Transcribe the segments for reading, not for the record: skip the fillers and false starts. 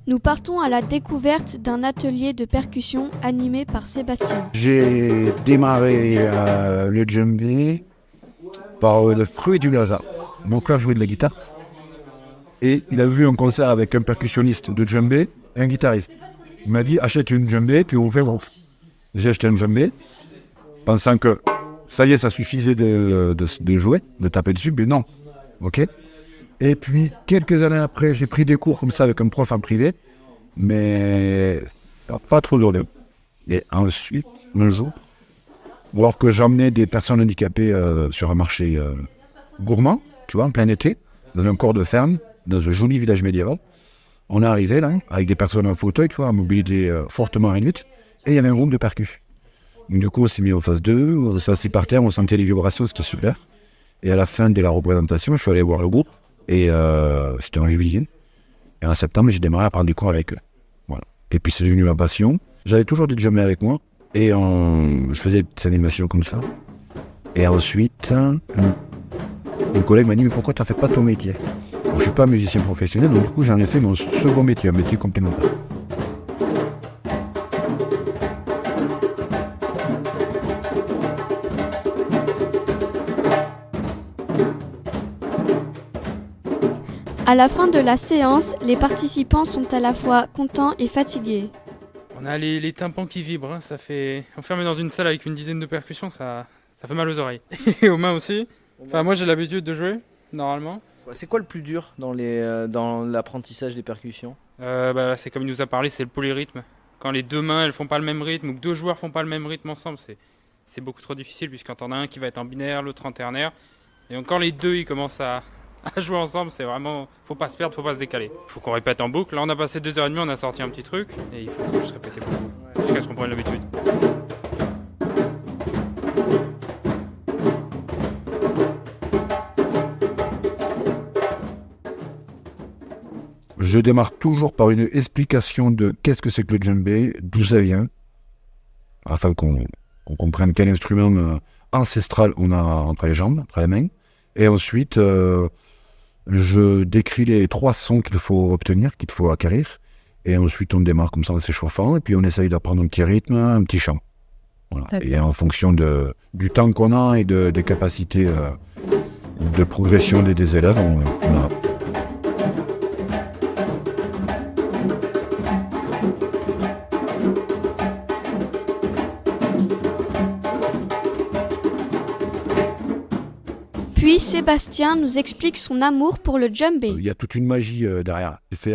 Nous partons à la découverte d'un atelier de percussion animé par Sébastien. J'ai démarré le djembé par le fruit du hasard. Mon frère jouait de la guitare et il a vu un concert avec un percussionniste de djembé et un guitariste. Il m'a dit achète une djembé puis on fait groupe. J'ai acheté un djembé pensant que ça y est, ça suffisait de jouer, de taper dessus, mais non. Ok. Et puis quelques années après, j'ai pris des cours comme ça avec un prof en privé, mais ça n'a pas trop duré. Et ensuite, un jour, alors que j'emmenais des personnes handicapées sur un marché gourmand, tu vois, en plein été, dans un corps de ferme, dans un joli village médiéval, on est arrivé là, avec des personnes en fauteuil, tu vois, à mobilité fortement réduite, et il y avait un groupe de percus. Donc, du coup, on s'est mis en phase 2, on s'est assis par terre, on sentait les vibrations, c'était super. Et à la fin de la représentation, je suis allé voir le groupe, et c'était en juillet. Et en septembre, j'ai démarré à prendre des cours avec eux. Voilà. Et puis c'est devenu ma passion. J'avais toujours des djembés avec moi, et je faisais des petites animations comme ça. Et ensuite, un collègue m'a dit, mais pourquoi tu n'en fais pas ton métier? Bon, je ne suis pas musicien professionnel, donc du coup j'en ai fait mon second métier, un métier complémentaire. À la fin de la séance, les participants sont à la fois contents et fatigués. On a les tympans qui vibrent, hein, ça fait... Enfermé dans une salle avec une dizaine de percussions, ça fait mal aux oreilles. Et aux mains aussi. Enfin, moi j'ai l'habitude de jouer, normalement. C'est quoi le plus dur dans l'apprentissage des percussions? C'est comme il nous a parlé, c'est le polyrythme. Quand les deux mains elles font pas le même rythme ou que deux joueurs font pas le même rythme ensemble, c'est beaucoup trop difficile puisqu'en t'en as un qui va être en binaire, l'autre en ternaire. Et quand les deux ils commencent à jouer ensemble, c'est vraiment... Faut pas se perdre, faut pas se décaler. Faut qu'on répète en boucle. Là on a passé 2h30, on a sorti un petit truc. Et il faut juste répéter beaucoup. Jusqu'à ce qu'on prenne l'habitude. Je démarre toujours par une explication de qu'est-ce que c'est que le djembé, d'où ça vient, afin qu'on comprenne quel instrument ancestral on a entre les jambes, entre les mains. Et ensuite, je décris les 3 sons qu'il faut obtenir, qu'il faut acquérir. Et ensuite, on démarre comme ça en s'échauffant. Et puis, on essaye d'apprendre un petit rythme, un petit chant. Voilà. Et en fonction du temps qu'on a et des capacités de progression des élèves, on a... Puis Sébastien nous explique son amour pour le djembé. Il y a toute une magie derrière. C'est fait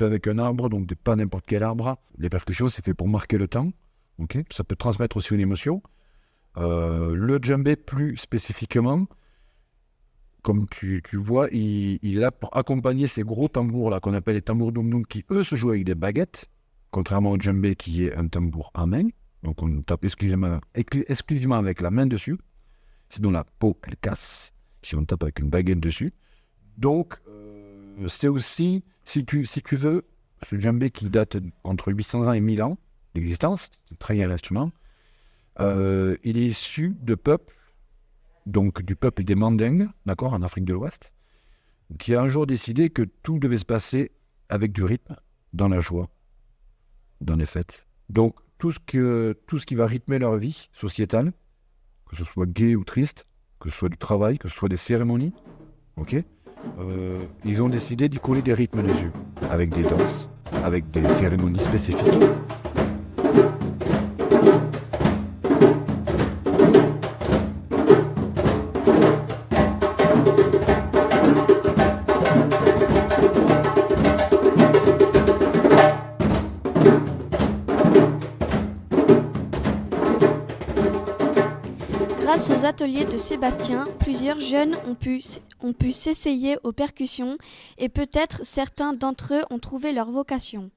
avec un arbre, donc pas n'importe quel arbre. Les percussions, c'est fait pour marquer le temps. Okay, ça peut transmettre aussi une émotion. Le djembé, plus spécifiquement, comme tu vois, il est là pour accompagner ces gros tambours là qu'on appelle les tambours dum-dum, qui eux se jouent avec des baguettes, contrairement au djembé qui est un tambour à main. Donc on tape exclusivement avec la main dessus. Sinon la peau elle casse si on tape avec une baguette dessus. Donc c'est aussi, si tu veux, ce djembé qui date entre 800 ans et 1000 ans d'existence, c'est un très vieil instrument. Il est issu de peuples, donc du peuple des Mandingues, d'accord, en Afrique de l'Ouest, qui a un jour décidé que tout devait se passer avec du rythme, dans la joie, dans les fêtes. Donc tout ce qui va rythmer leur vie sociétale, que ce soit gai ou triste, que ce soit du travail, que ce soit des cérémonies, ok, ils ont décidé d'y coller des rythmes dessus, avec des danses, avec des cérémonies spécifiques. Grâce aux ateliers de Sébastien, plusieurs jeunes ont pu s'essayer aux percussions et peut-être certains d'entre eux ont trouvé leur vocation.